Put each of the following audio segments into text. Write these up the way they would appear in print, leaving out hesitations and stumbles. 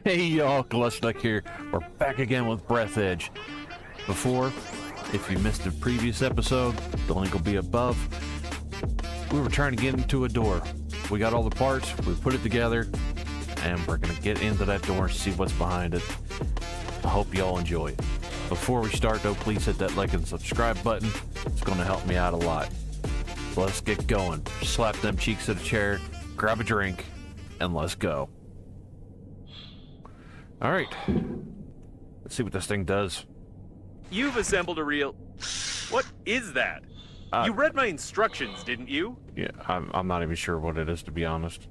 Hey y'all, Glushnuk here. We're back again with Breathedge. Before, if you missed a previous episode, the link will be above. We were trying to get into a door. We got all the parts, we put it together, and we're gonna get into that door and see what's behind it. I hope y'all enjoy it. Before we start though, please hit that like and subscribe button. It's gonna help me out a lot. So let's get going. Slap them cheeks to the chair, grab a drink, and let's go. Alright, let's see what this thing does. You've assembled a real... What is that? You read my instructions, didn't you? Yeah, I'm not even sure what it is, to be honest.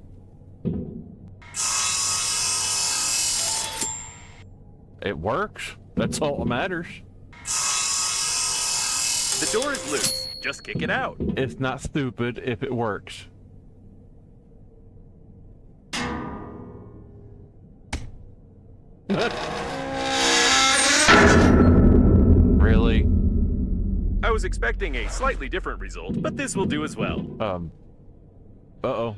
It works. That's all that matters. The door is loose. Just kick it out. It's not stupid if it works. Really? I was expecting a slightly different result, but this will do as well. Uh-oh.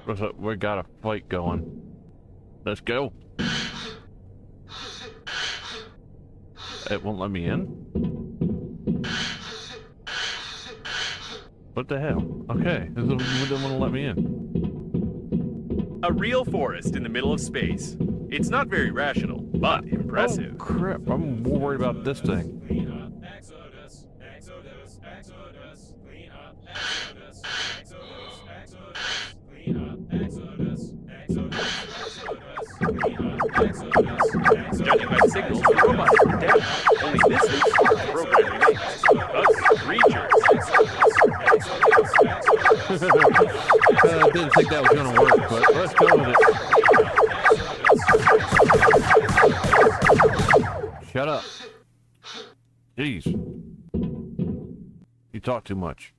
What's up? We got a fight going. Let's go. It won't let me in? What the hell? Okay, it didn't want to let me in. A real forest in the middle of space. It's not very rational, but impressive. Oh, crap. I'm more worried about this thing. Judging by the signals, the robots are dead. Only this week's program remains. I didn't think that was going to work, but let's go with it. Shut up. Jeez. You talk too much.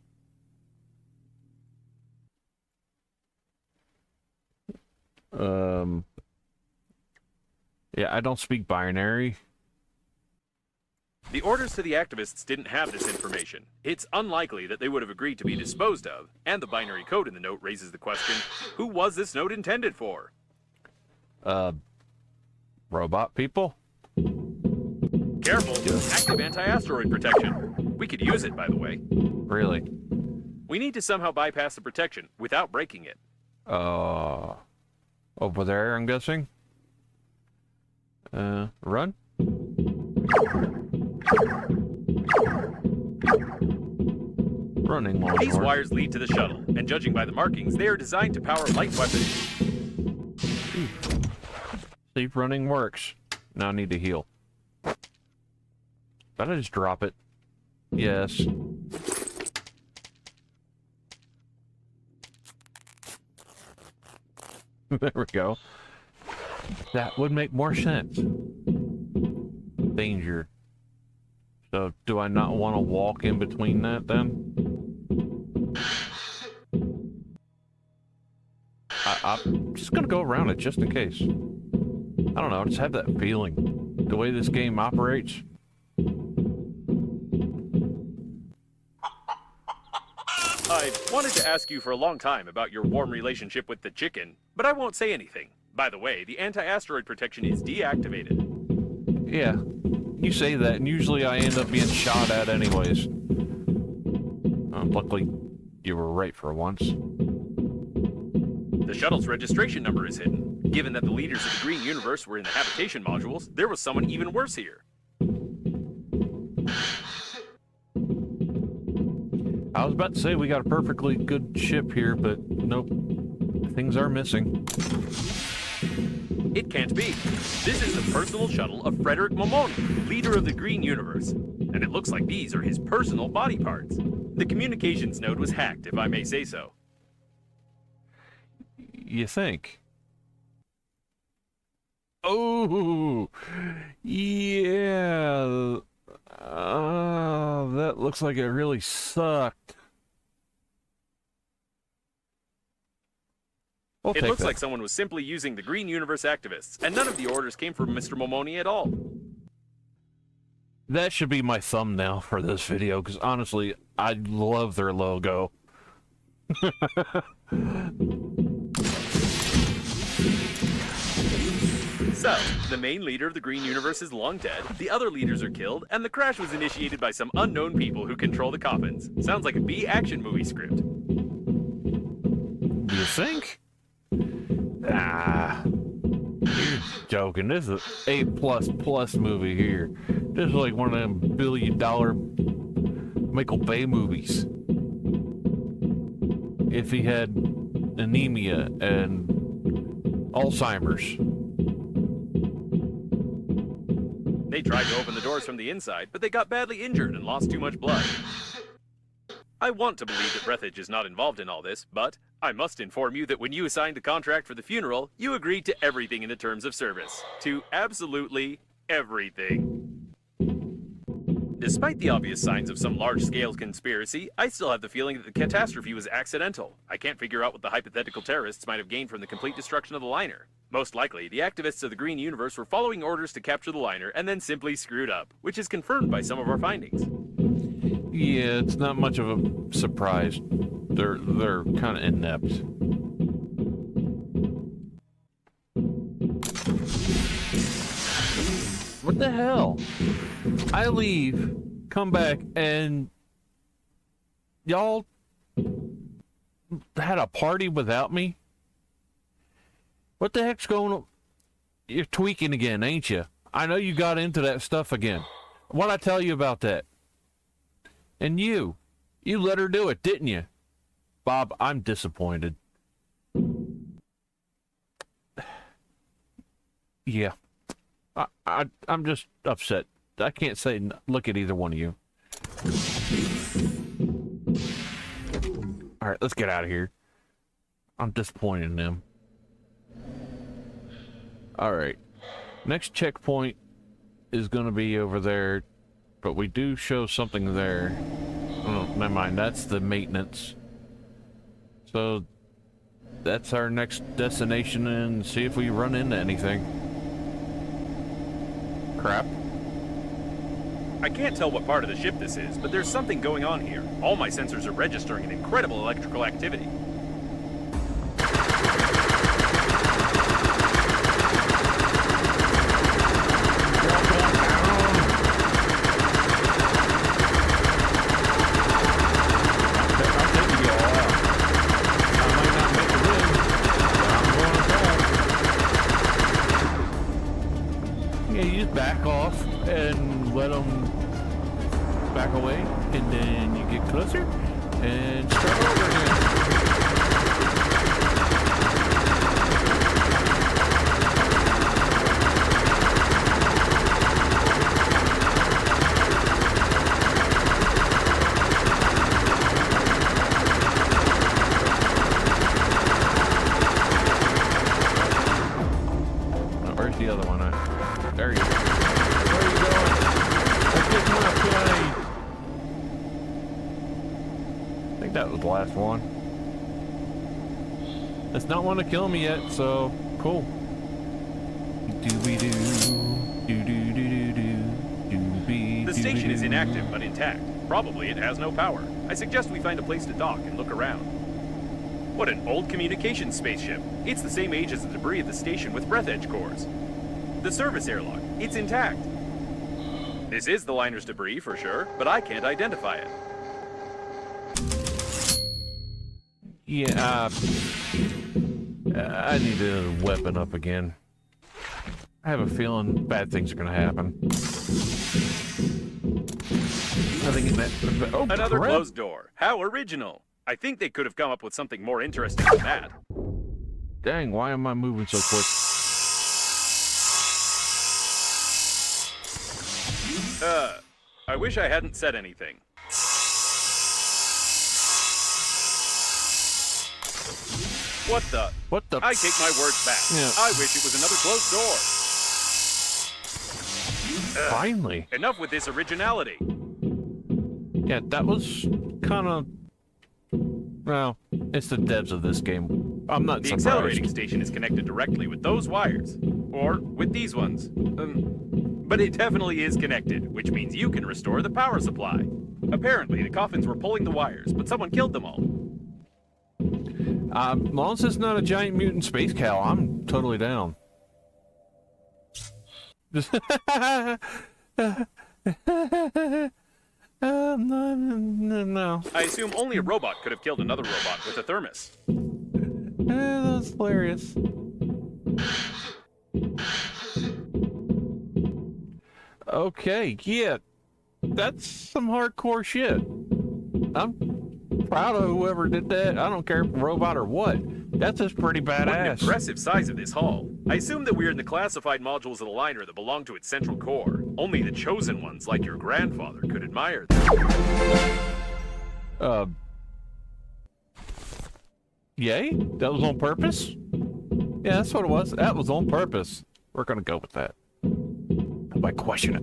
Yeah, I don't speak binary. The orders to the activists didn't have this information. It's unlikely that they would have agreed to be disposed of, and the binary code in the note raises the question, who was this note intended for? Robot people? Careful, active anti-asteroid protection. We could use it, by the way. Really? We need to somehow bypass the protection without breaking it. Over there, I'm guessing? Run? Running lawnmower. These wires lead to the shuttle, and judging by the markings, they are designed to power light weapons. See if running works. Now I need to heal. Did I just drop it? Yes. There we go. That would make more sense. Danger. So, do I not want to walk in between that then? I'm just gonna go around it just in case. I don't know, I just have that feeling. The way this game operates. I've wanted to ask you for a long time about your warm relationship with the chicken, but I won't say anything. By the way, the anti-asteroid protection is deactivated. Yeah, you say that, and usually I end up being shot at anyways. Luckily, you were right for once. The shuttle's registration number is hidden. Given that the leaders of the Green Universe were in the habitation modules, there was someone even worse here. I was about to say we got a perfectly good ship here, but nope. Things are missing. It can't be. This is the personal shuttle of Frederick Momoni, leader of the Green Universe. And it looks like these are his personal body parts. The communications node was hacked, if I may say so. You think? Oh, yeah. That looks like it really sucked. It looks like someone was simply using the Green Universe activists, and none of the orders came from Mr. Momoni at all. That should be my thumbnail for this video, because honestly, I love their logo. So, the main leader of the Green Universe is long dead, the other leaders are killed, and the crash was initiated by some unknown people who control the coffins. Sounds like a B action movie script. You think? Ah, you're joking. This is an A++ movie here. This is like one of them billion-dollar Michael Bay movies. If he had anemia and Alzheimer's. They tried to open the doors from the inside, but they got badly injured and lost too much blood. I want to believe that Breathedge is not involved in all this, but I must inform you that when you signed a contract for the funeral, you agreed to everything in the terms of service. To absolutely everything. Despite the obvious signs of some large-scale conspiracy, I still have the feeling that the catastrophe was accidental. I can't figure out what the hypothetical terrorists might have gained from the complete destruction of the liner. Most likely, the activists of the Green Universe were following orders to capture the liner and then simply screwed up, which is confirmed by some of our findings. Yeah, it's not much of a surprise. They're kind of inept. What the hell? I leave, come back, and y'all had a party without me? What the heck's going on? You're tweaking again, ain't you? I know you got into that stuff again. What'd I tell you about that? And you let her do it, didn't you? Bob, I'm disappointed. Yeah. I'm just upset. I can't say look at either one of you. All right, let's get out of here. I'm disappointed in them. All right. Next checkpoint is going to be over there, but we do show something there. Oh, never mind. That's the maintenance. So that's our next destination, and see if we run into anything. Crap. I can't tell what part of the ship this is, but there's something going on here. All my sensors are registering an incredible electrical activity. Back off and let them back away, and then you get closer and start over again. Now, where's the other one? There you go. Where are you going? I get my plane. I think that was the last one. It's not want to kill me yet, so cool. The station is inactive but intact. Probably it has no power. I suggest we find a place to dock and look around. What an old communications spaceship. It's the same age as the debris of the station with Breathedge cores. The service airlock, it's intact. This is the liner's debris for sure, but I can't identify it. Yeah, I need to weapon up again. I have a feeling bad things are going to happen. Nothing in that. Oh, another crap. closed door. How original. I think they could have come up with something more interesting than that. Dang, why am I moving so quick? I wish I hadn't said anything. What the? What the? I take my words back. Yeah. I wish it was another closed door. Finally. Enough with this originality. Yeah, that was kind of... Well, it's the devs of this game. I'm not The surprised. accelerating station is connected directly with those wires. Or with these ones. But it definitely is connected, which means you can restore the power supply. Apparently, the coffins were pulling the wires, but someone killed them all. As long as it's not a giant mutant space cow, I'm totally down. No. I assume only a robot could have killed another robot with a thermos. That's hilarious. Okay, yeah. That's some hardcore shit. I'm proud of whoever did that. I don't care if a robot or what. That's just pretty What an badass. impressive size of this hull. I assume that we're in the classified modules of the liner that belong to its central core. Only the chosen ones, like your grandfather, could admire them. Yay? That was on purpose? Yeah, that's what it was. That was on purpose. We're gonna go with that. I might question it.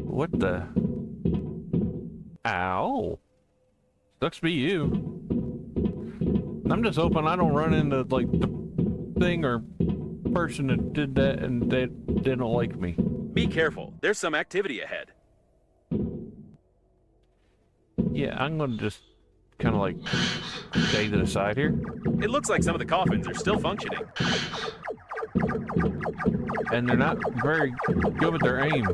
What the? Ow. Sucks to be you. I'm just hoping I don't run into, like, the thing or person that did that and they didn't like me. Be careful. There's some activity ahead. Yeah, I'm gonna just kind of, like, stay to the side here. It looks like some of the coffins are still functioning. And they're not very good with their aim.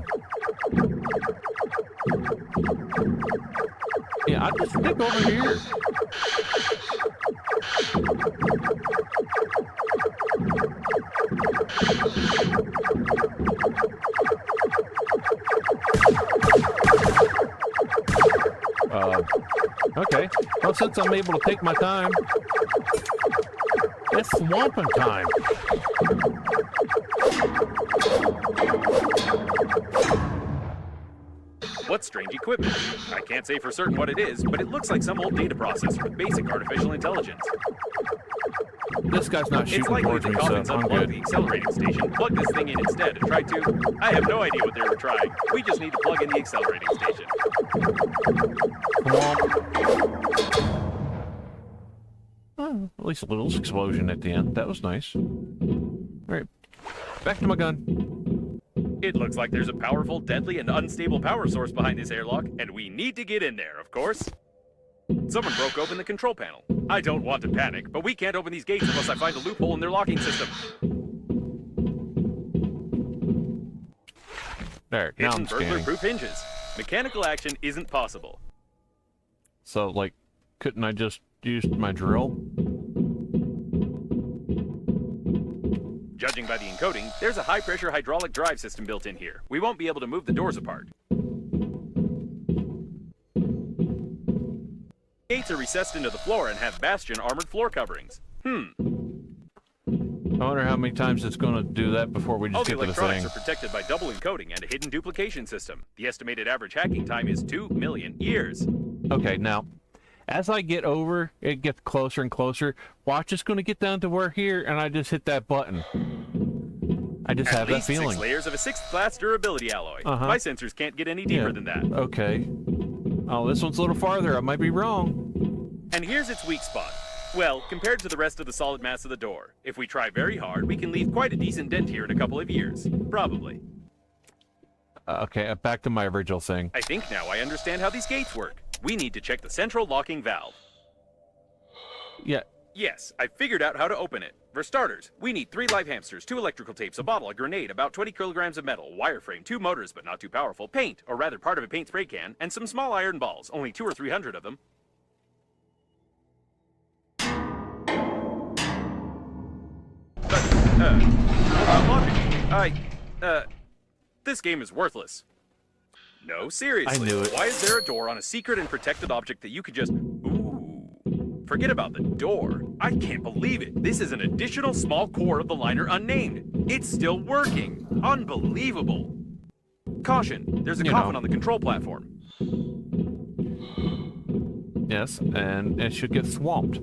Yeah, I'll just stick over here. Okay. Well, since I'm able to take my time, it's swamping time. What strange equipment? I can't say for certain what it is, but it looks like some old data processor with basic artificial intelligence. This guy's not It's shooting likely towards the me, so coffins I'm unplugged good. the accelerating station, plugged this thing in instead, and tried to... I have no idea what they were trying. We just need to plug in the accelerating station. Oh, at least a little explosion at the end. That was nice. Alright, back to my gun. It looks like there's a powerful, deadly, and unstable power source behind this airlock, and we need to get in there, of course. Someone broke open the control panel. I don't want to panic, but we can't open these gates unless I find a loophole in their locking system. There, now Hidden I'm scanning. burglar-proof hinges. Mechanical action isn't possible. So, like, couldn't I just use my drill? Judging by the encoding, there's a high-pressure hydraulic drive system built in here. We won't be able to move the doors apart. Gates are recessed into the floor and have bastion armored floor coverings. I wonder how many times it's going to do that before we All just the get to the electronics thing. are protected by double encoding and a hidden duplication system. The estimated average hacking time is 2 million years. Okay, now, as I get over, it gets closer and closer. Watch, it's going to get down to where here, and I just hit that button. I just have At that least 6 feeling. layers of a 6th class durability alloy. My sensors can't get any deeper than that. Okay. Oh, this one's a little farther. I might be wrong. And here's its weak spot. Well, compared to the rest of the solid mass of the door, if we try very hard, we can leave quite a decent dent here in a couple of years. Probably. Okay, back to my original thing. I think now I understand how these gates work. We need to check the central locking valve. Yeah. Yes, I figured out how to open it. For starters, we need 3 live hamsters, 2 electrical tapes, a bottle, a grenade, about 20 kilograms of metal, wireframe, 2 motors but not too powerful, paint, or rather part of a paint spray can, and some small iron balls, only 200 or 300 of them. This game is worthless. No, seriously. I knew it. Why is there a door on a secret and protected object that you could just... Ooh. Forget about the door. I can't believe it. This is an additional small core of the liner unnamed. It's still working. Unbelievable. Caution, there's a coffin on the control platform. Yes, and it should get swamped.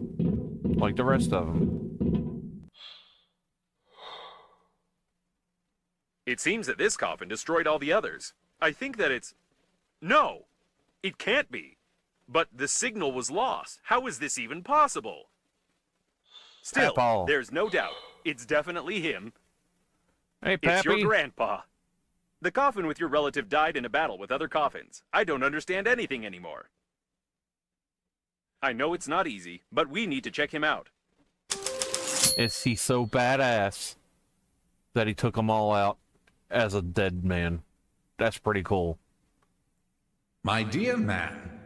Like the rest of them. It seems that this coffin destroyed all the others. I think that it's... No! It can't be. But the signal was lost. How is this even possible? Still, Paul. there's no doubt. It's definitely him. Hey, It's your Pappy. grandpa. The coffin with your relative died in a battle with other coffins. I don't understand anything anymore. I know it's not easy, but we need to check him out. Is he so badass? that he took them all out as a dead man. That's pretty cool. My dear man,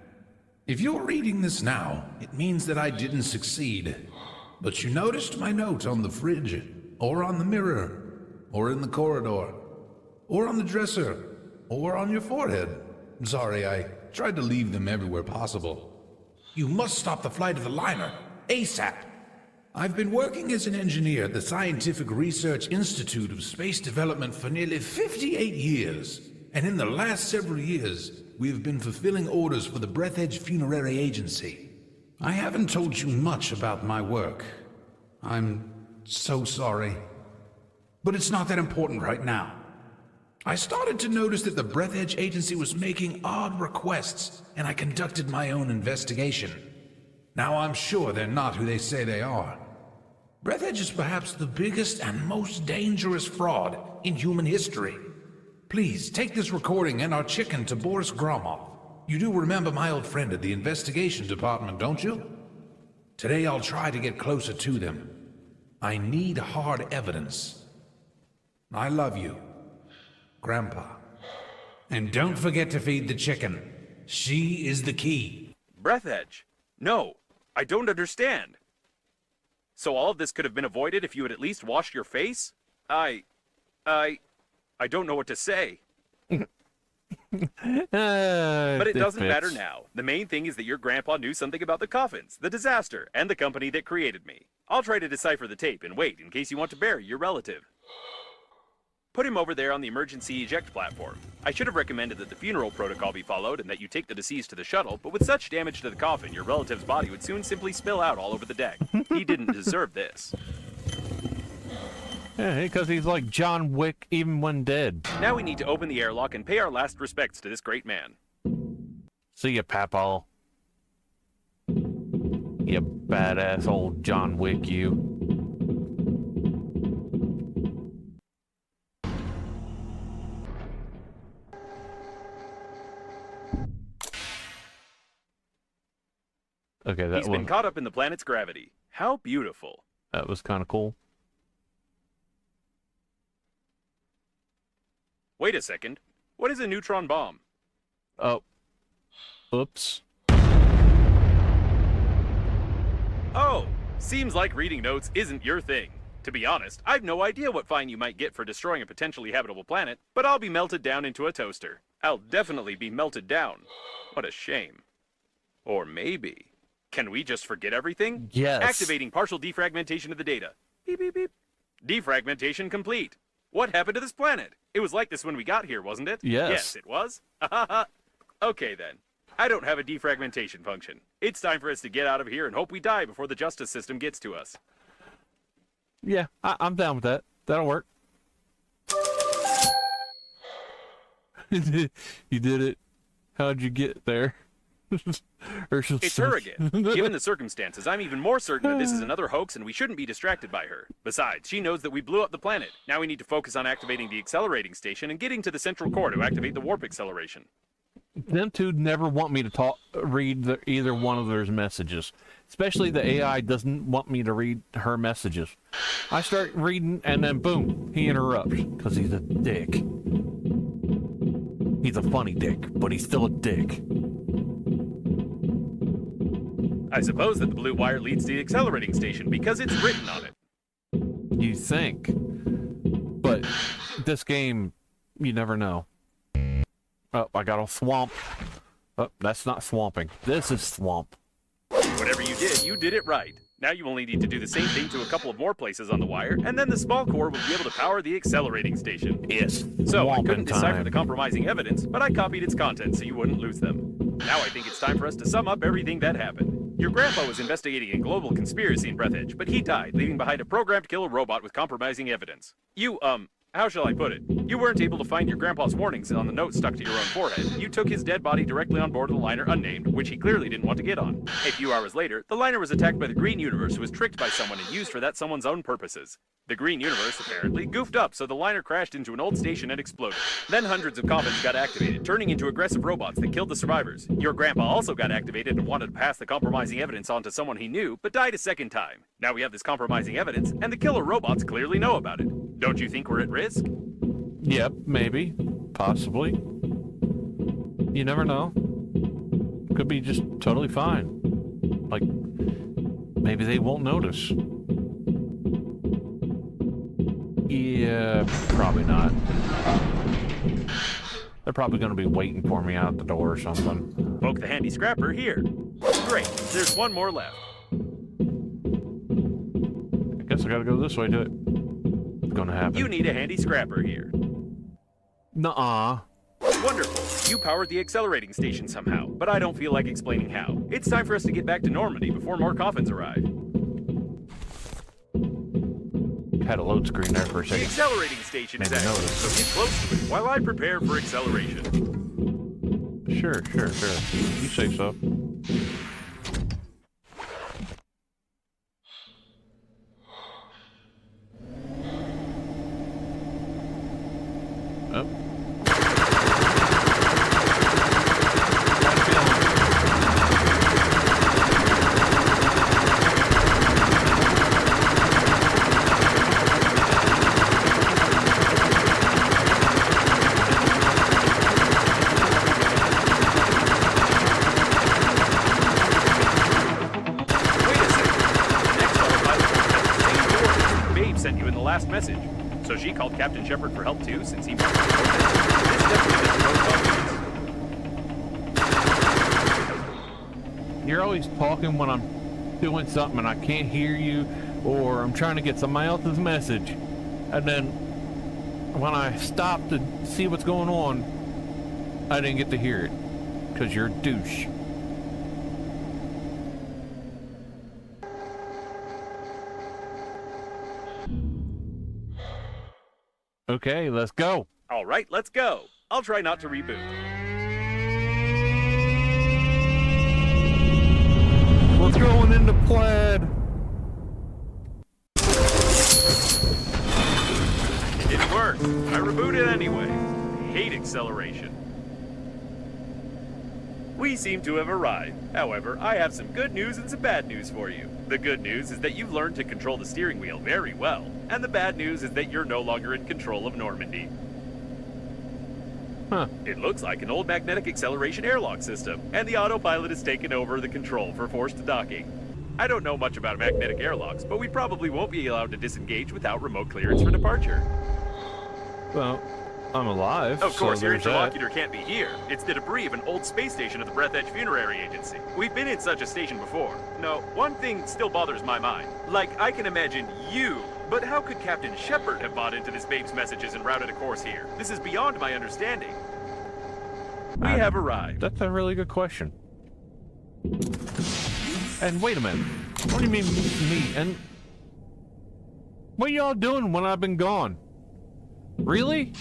if you're reading this now, it means that I didn't succeed. But you noticed my note on the fridge, or on the mirror, or in the corridor, or on the dresser, or on your forehead. Sorry, I tried to leave them everywhere possible. You must stop the flight of the liner, ASAP. I've been working as an engineer at the Scientific Research Institute of Space Development for nearly 58 years. And in the last several years, we have been fulfilling orders for the Breathedge Funerary Agency. I haven't told you much about my work. I'm so sorry. But it's not that important right now. I started to notice that the Breathedge Agency was making odd requests, and I conducted my own investigation. Now I'm sure they're not who they say they are. Breathedge is perhaps the biggest and most dangerous fraud in human history. Please, take this recording and our chicken to Boris Gromov. You do remember my old friend at the investigation department, don't you? Today I'll try to get closer to them. I need hard evidence. I love you, Grandpa. And don't forget to feed the chicken. She is the key. Breathedge? No, I don't understand. So all of this could have been avoided if you had at least washed your face? I don't know what to say. But it doesn't matter now. The main thing is that your grandpa knew something about the coffins, the disaster, and the company that created me. I'll try to decipher the tape and wait in case you want to bury your relative. Put him over there on the emergency eject platform. I should have recommended that the funeral protocol be followed and that you take the deceased to the shuttle, but with such damage to the coffin, your relative's body would soon simply spill out all over the deck. He didn't deserve this. Yeah, because he's like John Wick even when dead. Now we need to open the airlock and pay our last respects to this great man. See ya, Papaw. You badass old John Wick, you. Okay, He's been caught up in the planet's gravity. How beautiful. That was kind of cool. Wait a second. What is a neutron bomb? Oh. Oops. Oh, seems like reading notes isn't your thing. To be honest, I've no idea what fine you might get for destroying a potentially habitable planet, but I'll be melted down into a toaster. I'll definitely be melted down. What a shame. Or maybe... Can we just forget everything? Yes. Activating partial defragmentation of the data. Beep, beep, beep. Defragmentation complete. What happened to this planet? It was like this when we got here, wasn't it? Yes. Yes, it was. Okay, then. I don't have a defragmentation function. It's time for us to get out of here and hope we die before the justice system gets to us. Yeah, I'm down with that. That'll work. You did it. How'd you get there? It's her again. Given the circumstances, I'm even more certain that this is another hoax and we shouldn't be distracted by her. Besides, she knows that we blew up the planet. Now we need to focus on activating the accelerating station and getting to the central core to activate the warp acceleration. Them two never want me to read either one of their messages. Especially the AI doesn't want me to read her messages. I start reading and then boom, he interrupts because he's a dick. He's a funny dick, but he's still a dick. I suppose that the blue wire leads to the accelerating station because it's written on it. You think. But this game, you never know. Oh, I got a swamp. Oh, that's not swamping. This is swamp. Whatever you did it right. Now you only need to do the same thing to a couple of more places on the wire, and then the small core will be able to power the accelerating station. Yes. So I couldn't decipher the compromising evidence, but I copied its contents so you wouldn't lose them. Now I think it's time for us to sum up everything that happened. Your grandpa was investigating a global conspiracy in Breathedge, but he died, leaving behind a programmed killer robot with compromising evidence. You, how shall I put it? You weren't able to find your grandpa's warnings on the note stuck to your own forehead. You took his dead body directly on board of the liner unnamed, which he clearly didn't want to get on. A few hours later, the liner was attacked by the Green Universe, who was tricked by someone and used for that someone's own purposes. The Green Universe, apparently, goofed up, so the liner crashed into an old station and exploded. Then hundreds of coffins got activated, turning into aggressive robots that killed the survivors. Your grandpa also got activated and wanted to pass the compromising evidence on to someone he knew, but died a second time. Now we have this compromising evidence, and the killer robots clearly know about it. Don't you think we're at risk? Yep, maybe. Possibly. You never know. Could be just totally fine. Like, maybe they won't notice. Yeah, probably not. They're probably going to be waiting for me out the door or something. Poke the handy scrapper here. Great, there's one more left. I guess I got to go this way to it. It's going to happen. You need a handy scrapper here. Nuh-uh. Wonderful. You powered the accelerating station somehow, but I don't feel like explaining how. It's time for us to get back to Normandy before more coffins arrive. Had a load screen there for a The second. accelerating station is Made me active, notice. so get close to it while I prepare for acceleration. Sure. You say so. Oh. Last message. So she called Captain Shepard for help too, since he must have this definitely protocol. You're always talking when I'm doing something and I can't hear you, or I'm trying to get somebody else's message, and then when I stop to see what's going on, I didn't get to hear it because you're a douche. Okay, let's go. All right, let's go. I'll try not to reboot. We're going into plaid. It didn't work. I rebooted anyway. I hate acceleration. We seem to have arrived. However, I have some good news and some bad news for you. The good news is that you've learned to control the steering wheel very well. And the bad news is that you're no longer in control of Normandy. Huh. It looks like an old magnetic acceleration airlock system, and the autopilot has taken over the control for forced docking. I don't know much about magnetic airlocks, but we probably won't be allowed to disengage without remote clearance for departure. Well, I'm alive. Of course, so your there's that. interlocutor can't be here. It's the debris of an old space station at the Breathedge Funerary Agency. We've been in such a station before. No, one thing still bothers my mind. Like, I can imagine you, but how could Captain Shepard have bought into this babe's messages and routed a course here? This is beyond my understanding. We have arrived. That's a really good question. And wait a minute. What do you mean me? And what y'all doing when I've been gone? Really?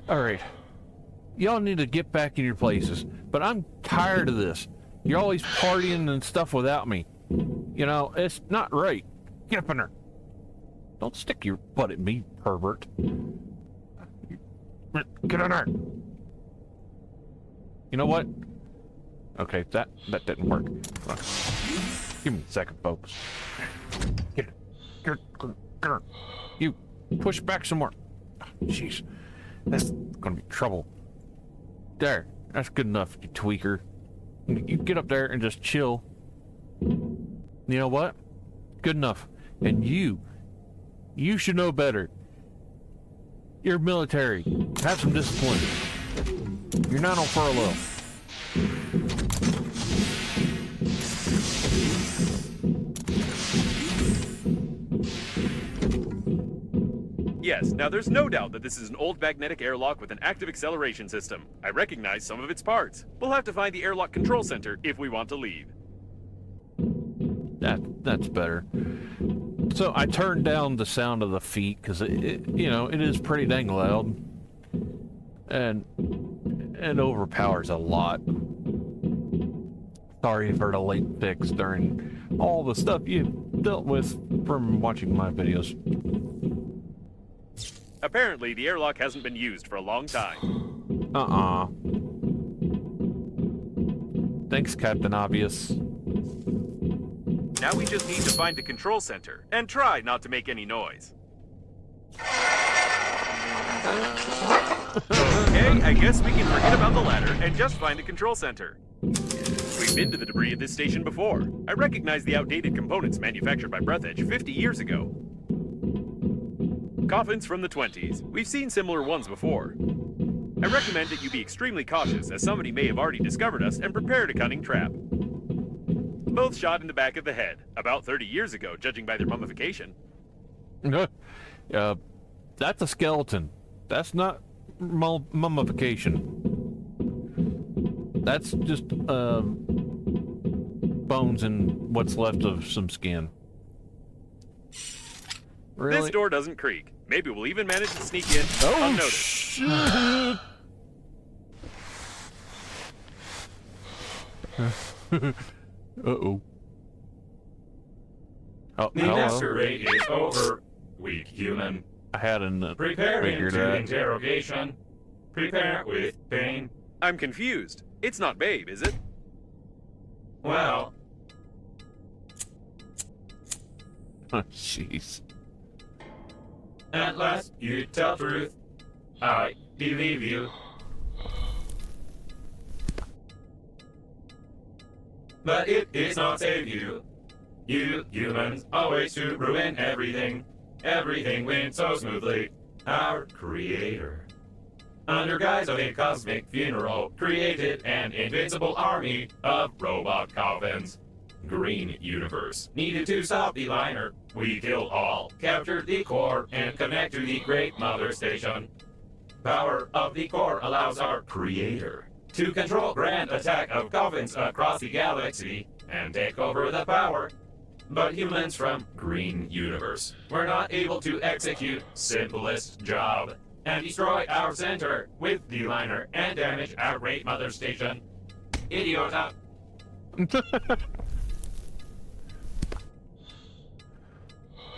All right. Y'all need to get back in your places. But I'm tired of this. You're always partying and stuff without me. You know, it's not right. Get up in there. Don't stick your butt at me, pervert. Get in there. You know what? Okay, that didn't work. Give me a second, folks. Get in. You push back some more. Jeez, that's gonna be trouble. There, that's good enough, you tweaker. You get up there and just chill. You know what? Good enough. And you should know better. You're military. Have some discipline. You're not on furlough. Yes, now there's no doubt that this is an old magnetic airlock with an active acceleration system. I recognize some of its parts. We'll have to find the airlock control center if we want to leave. That's better. So I turned down the sound of the feet because it is pretty dang loud, and it overpowers a lot. Sorry for the late fix during all the stuff you dealt with from watching my videos. Apparently, the airlock hasn't been used for a long time. Thanks, Captain Obvious. Now we just need to find the control center, and try not to make any noise. Okay, I guess we can forget about the ladder and just find the control center. We've been to the debris of this station before. I recognize the outdated components manufactured by Breathedge 50 years ago. Coffins from the 20s. We've seen similar ones before. I recommend that you be extremely cautious, as somebody may have already discovered us and prepared a cunning trap. Both shot in the back of the head, about 30 years ago, judging by their mummification. That's a skeleton. That's not mummification. That's just bones and what's left of some skin. Really? This door doesn't creak. Maybe we'll even manage to sneak in unnoticed. Shit. Uh-oh. Oh, The hello. masquerade is over, weak human. I hadn't Prepare figured into that. interrogation. Prepare with pain. I'm confused. It's not Babe, is it? Well, Oh, jeez. at last you tell truth. I believe you. But it is not save you. You humans always to ruin everything. Everything went so smoothly. Our creator, under guise of a cosmic funeral, created an invincible army of robot coffins. Green Universe needed to stop the liner. We killed all, captured the core, and connect to the Great Mother Station. Power of the core allows our creator to control grand attack of coffins across the galaxy and take over the power. But humans from Green Universe were not able to execute simplest job and destroy our center with the liner and damage our Great Mother Station. Idiota.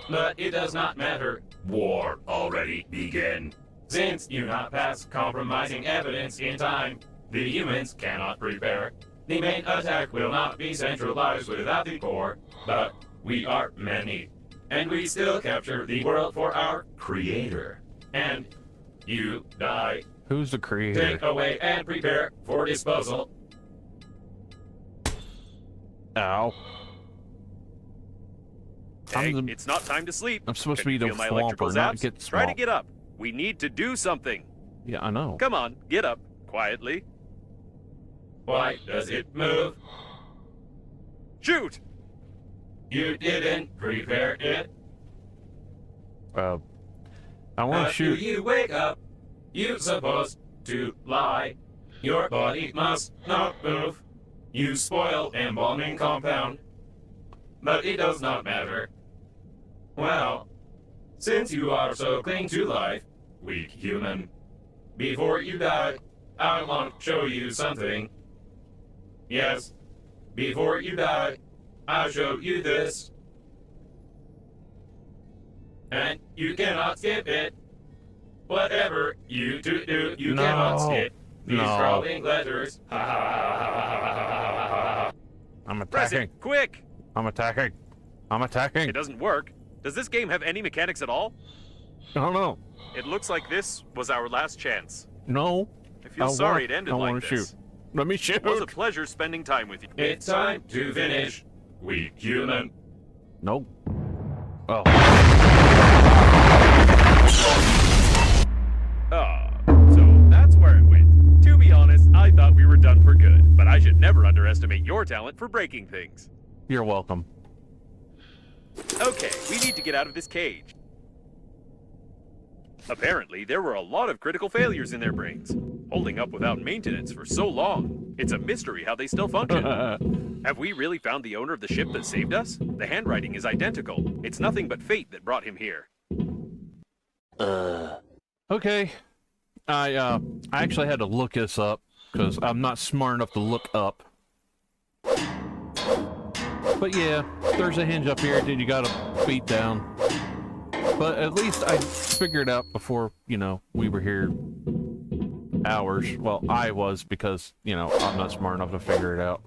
But it does not matter. War already began. Since you not pass compromising evidence in time, the humans cannot prepare. The main attack will not be centralized without the core, but we are many. And we still capture the world for our creator. And you die. Who's the creator? Take away and prepare for disposal. Ow. Hey, I'm the- it's not time to sleep. I'm supposed to Can be you the feel my flomper, electrical not zaps? get Try to swamped. get up. We need to do something. Yeah, I know. Come on, get up. Quietly. Why does it move? Shoot! You didn't prepare it. I want to After shoot. you wake up, you're supposed to lie. Your body must not move. You spoil embalming compound. But it does not matter. Well, since you are so cling to life, weak human, before you die, I want to show you something. Yes, before you die, I'll show you this. And you cannot skip it. Whatever you do, you No. cannot skip these No. scrawling letters. Ha ha ha ha ha ha ha. I'm Press attacking. it, quick! I'm attacking. I'm attacking. It doesn't work. Does this game have any mechanics at all? I don't know. It looks like this was our last chance. No. I feel sorry it ended I like want to this. shoot. Let me shoot. It was a pleasure spending time with you. It's time to finish, weak human. Nope. Oh. So that's where it went. To be honest, I thought we were done for good, but I should never underestimate your talent for breaking things. You're welcome. Okay, we need to get out of this cage. Apparently, there were a lot of critical failures in their brains, holding up without maintenance for so long. It's a mystery how they still function. Have we really found the owner of the ship that saved us? The handwriting is identical. It's nothing but fate that brought him here. Okay. I actually had to look this up because I'm not smart enough to look up. But yeah, there's a hinge up here that you gotta beat down. But at least I figured out before, we were here hours. Well, I was because, I'm not smart enough to figure it out.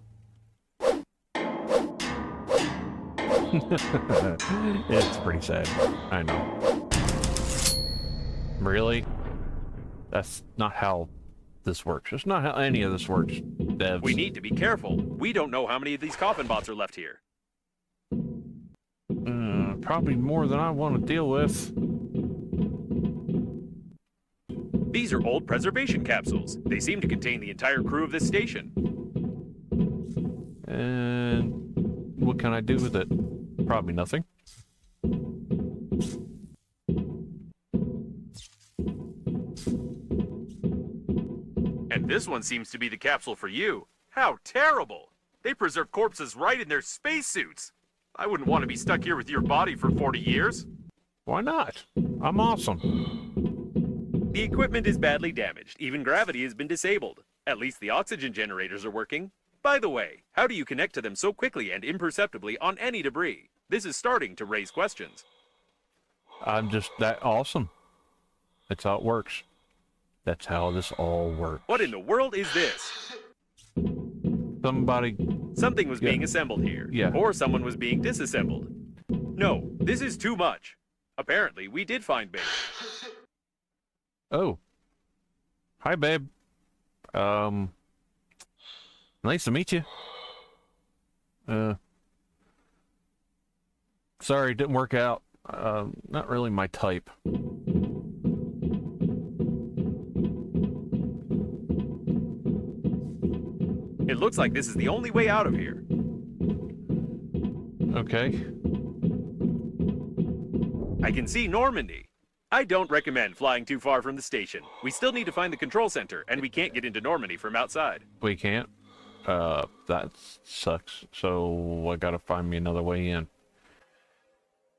It's pretty sad. I know. Really? That's not how this works. It's not how any of this works, devs. We need to be careful. We don't know how many of these coffin bots are left here. Probably more than I want to deal with. These are old preservation capsules. They seem to contain the entire crew of this station. And what can I do with it? Probably nothing. And this one seems to be the capsule for you. How terrible! They preserve corpses right in their spacesuits. I wouldn't want to be stuck here with your body for 40 years. Why not? I'm awesome. The equipment is badly damaged. Even gravity has been disabled. At least the oxygen generators are working. By the way, how do you connect to them so quickly and imperceptibly on any debris? This is starting to raise questions. I'm just that awesome. That's how it works. That's how this all works. What in the world is this? Something was being assembled here. Yeah. Or someone was being disassembled. No, this is too much. Apparently, we did find Babe. Oh. Hi, babe. Nice to meet you. Sorry, it didn't work out. Not really my type. It looks like this is the only way out of here. Okay. I can see Normandy. I don't recommend flying too far from the station. We still need to find the control center, and we can't get into Normandy from outside. We can't? That sucks. So I gotta find me another way in.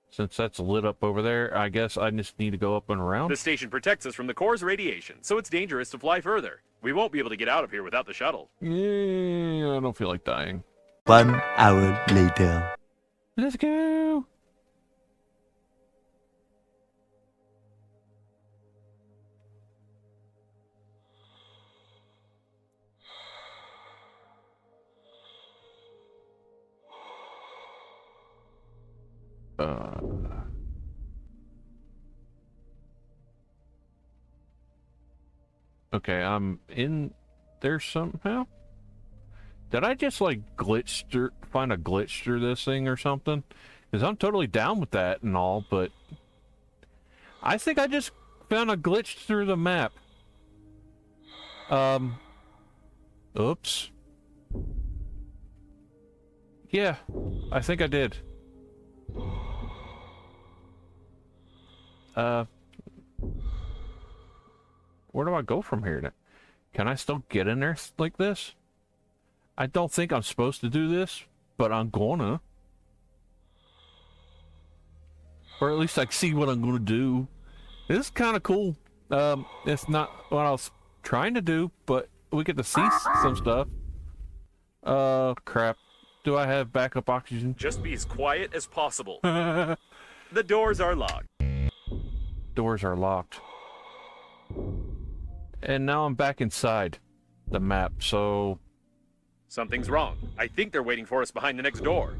Since that's lit up over there, I guess I just need to go up and around? The station protects us from the core's radiation, so it's dangerous to fly further. We won't be able to get out of here without the shuttle. Yeah, I don't feel like dying. 1 hour later. Let's go! Okay, I'm in there somehow? Did I just like find a glitch through this thing or something? Because I'm totally down with that and all, but I think I just found a glitch through the map. Oops. Yeah, I think I did. Where do I go from here? Can I still get in there like this? I don't think I'm supposed to do this, but I'm gonna. Or at least I see what I'm gonna do. This is kind of cool. It's not what I was trying to do, but we get to see some stuff. Crap. Do I have backup oxygen? Just be as quiet as possible. The doors are locked. Doors are locked. And now I'm back inside the map, so... Something's wrong. I think they're waiting for us behind the next door.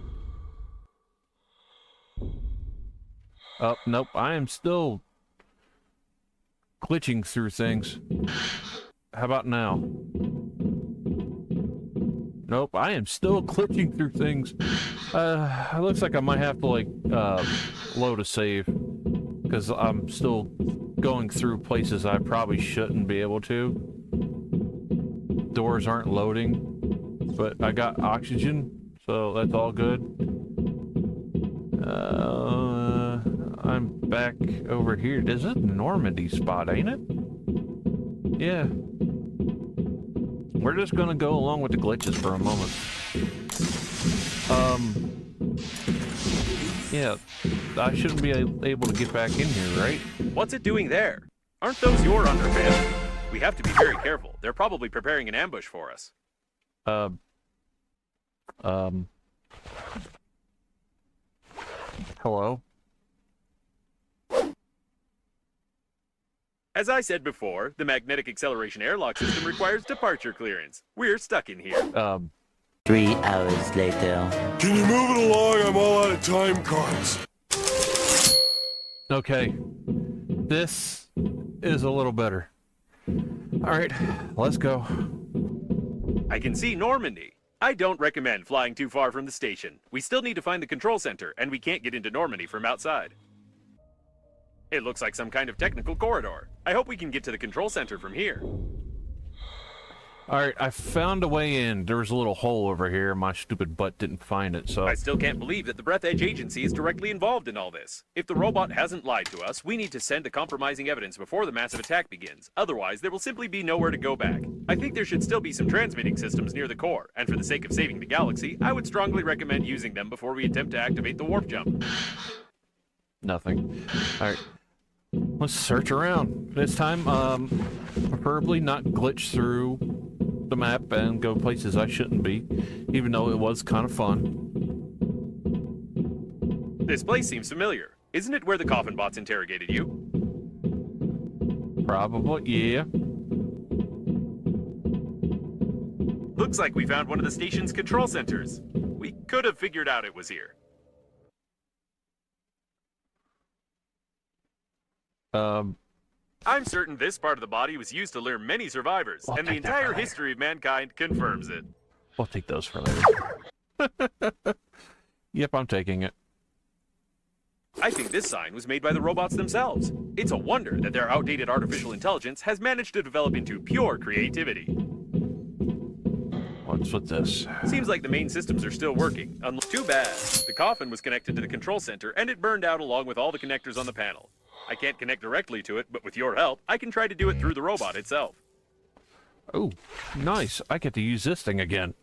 Oh, nope. I am still glitching through things. How about now? Nope, I am still glitching through things. It looks like I might have to, like, load a save. Because I'm still going through places I probably shouldn't be able to. Doors aren't loading, but I got oxygen, so that's all good. I'm back over here. This is Normandy spot, ain't it? Yeah. We're just gonna go along with the glitches for a moment. Yeah, I shouldn't be able to get back in here, right? What's it doing there? Aren't those your underpants? We have to be very careful. They're probably preparing an ambush for us. Hello? As I said before, the magnetic acceleration airlock system requires departure clearance. We're stuck in here. 3 hours later. Can you move it along? I'm all out of time cards. Okay. This is a little better. All right, let's go. I can see Normandy. I don't recommend flying too far from the station. We still need to find the control center, and we can't get into Normandy from outside. It looks like some kind of technical corridor. I hope we can get to the control center from here. All right, I found a way in. There was a little hole over here. My stupid butt didn't find it, so... I still can't believe that the Breathedge agency is directly involved in all this. If the robot hasn't lied to us, we need to send the compromising evidence before the massive attack begins. Otherwise, there will simply be nowhere to go back. I think there should still be some transmitting systems near the core, and for the sake of saving the galaxy, I would strongly recommend using them before we attempt to activate the warp jump. Nothing. All right. Let's search around. This time, preferably not glitch through the map and go places I shouldn't be, even though it was kind of fun. This place seems familiar. Isn't it where the coffin bots interrogated you? Probably, yeah. Looks like we found one of the station's control centers. We could have figured out it was here. I'm certain this part of the body was used to lure many survivors, I'll and the take that for entire later. history of mankind confirms it. We'll take those for later. Yep, I'm taking it. I think this sign was made by the robots themselves. It's a wonder that their outdated artificial intelligence has managed to develop into pure creativity. What's with this? Seems like the main systems are still working. Too bad. The coffin was connected to the control center, and it burned out along with all the connectors on the panel. I can't connect directly to it, but with your help, I can try to do it through the robot itself. Oh, nice. I get to use this thing again.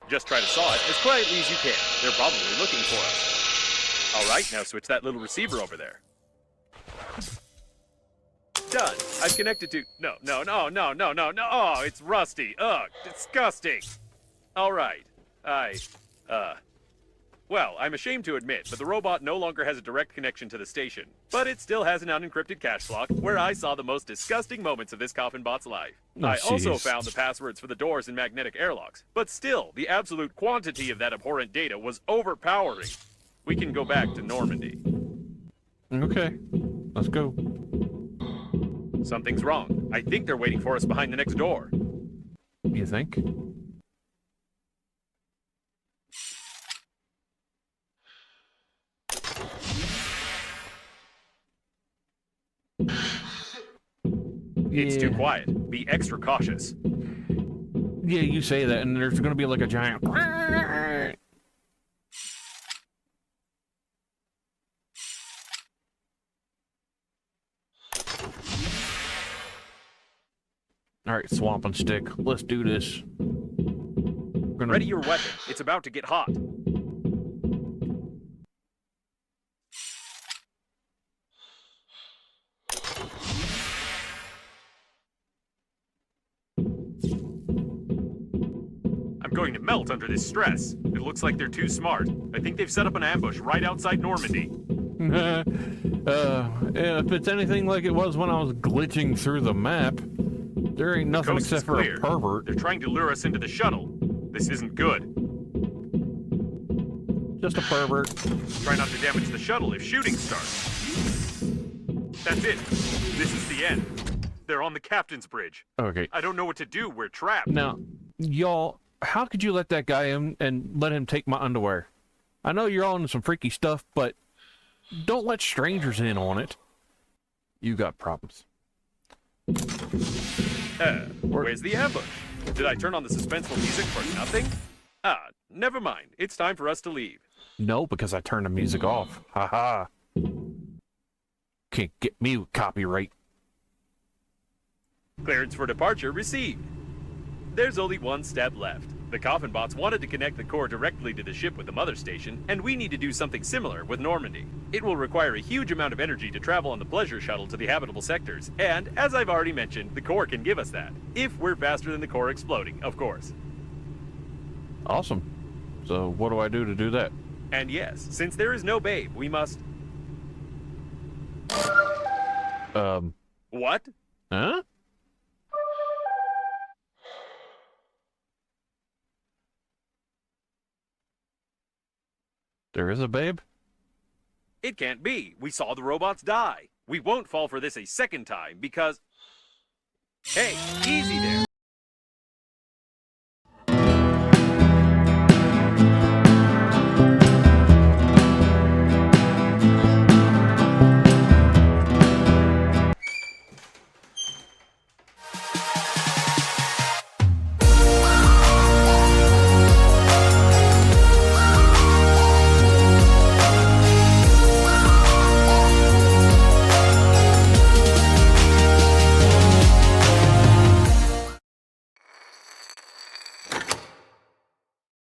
Just try to saw it as quietly as you can. They're probably looking for us. All right, now switch that little receiver over there. Done. I've connected to... No. Oh, it's rusty. Ugh, disgusting. All right. Well, I'm ashamed to admit, but the robot no longer has a direct connection to the station. But it still has an unencrypted cache block where I saw the most disgusting moments of this coffin bot's life. Oh, I also jeez. found the passwords for the doors and magnetic airlocks. But still, the absolute quantity of that abhorrent data was overpowering. We can go back to Normandy. Okay, let's go. Something's wrong. I think they're waiting for us behind the next door. You think? It's too quiet. Be extra cautious. Yeah, you say that, and there's gonna be like a giant... Alright, swamp and stick. Let's do this. Ready your weapon. It's about to get hot. I'm going to melt under this stress. It looks like they're too smart. I think they've set up an ambush right outside Normandy. If it's anything like it was when I was glitching through the map, there ain't nothing Coast is except for clear. a pervert. They're trying to lure us into the shuttle. This isn't good. Just a pervert. Try not to damage the shuttle if shooting starts. That's it. This is the end. They're on the captain's bridge. Okay. I don't know what to do. We're trapped. Now, y'all, how could you let that guy in and let him take my underwear? I know you're all into some freaky stuff, but don't let strangers in on it. You got problems. Where's the ambush? Did I turn on the suspenseful music for nothing? Ah, never mind. It's time for us to leave. No, because I turned the music off. Haha. Can't get me with copyright. Clearance for departure received. There's only one step left. The coffin bots wanted to connect the core directly to the ship with the mother station, and we need to do something similar with Normandy. It will require a huge amount of energy to travel on the pleasure shuttle to the habitable sectors, and, as I've already mentioned, the core can give us that. If we're faster than the core exploding, of course. Awesome. So what do I do to do that? And yes, since there is no babe, we must... What? Huh? There is a babe? It can't be. We saw the robots die. We won't fall for this a second time because... Hey, easy there.